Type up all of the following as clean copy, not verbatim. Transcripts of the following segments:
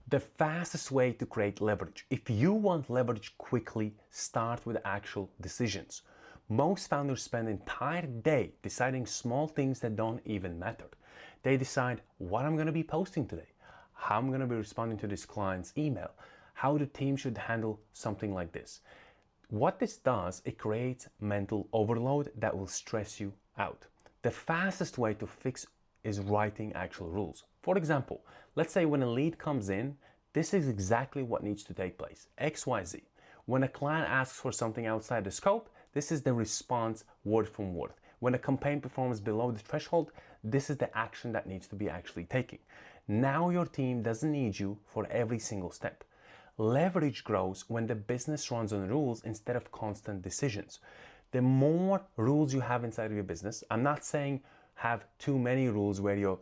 The fastest way to create leverage. If you want leverage quickly, start with actual decisions. Most founders spend an entire day deciding small things that don't even matter. They decide what I'm going to be posting today, how I'm going to be responding to this client's email, how the team should handle something like this. What this does, it creates mental overload that will stress you out. The fastest way to fix is writing actual rules. For example, let's say when a lead comes in, this is exactly what needs to take place, XYZ. When a client asks for something outside the scope, this is the response word from word. When a campaign performs below the threshold, this is the action that needs to be actually taken. Now your team doesn't need you for every single step. Leverage grows when the business runs on rules instead of constant decisions. The more rules you have inside of your business, I'm not saying have too many rules where your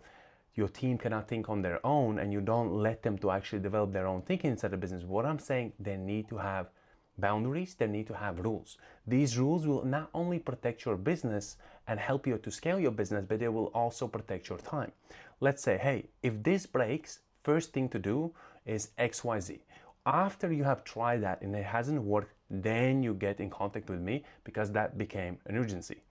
team cannot think on their own and you don't let them to actually develop their own thinking inside the business. What I'm saying, they need to have boundaries, they need to have rules. These rules will not only protect your business and help you to scale your business, but they will also protect your time. Let's say, hey, if this breaks, first thing to do is XYZ. After you have tried that and it hasn't worked, then you get in contact with me because that became an urgency.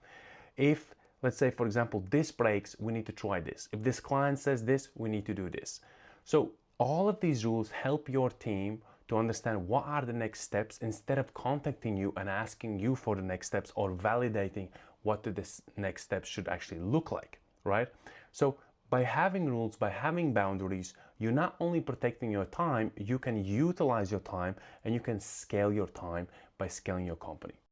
If, let's say, for example, this breaks, we need to try this. If this client says this, we need to do this. So all of these rules help your team to understand what are the next steps instead of contacting you and asking you for the next steps or validating what the next steps should actually look like, right? So by having rules, by having boundaries, you're not only protecting your time, you can utilize your time and you can scale your time by scaling your company.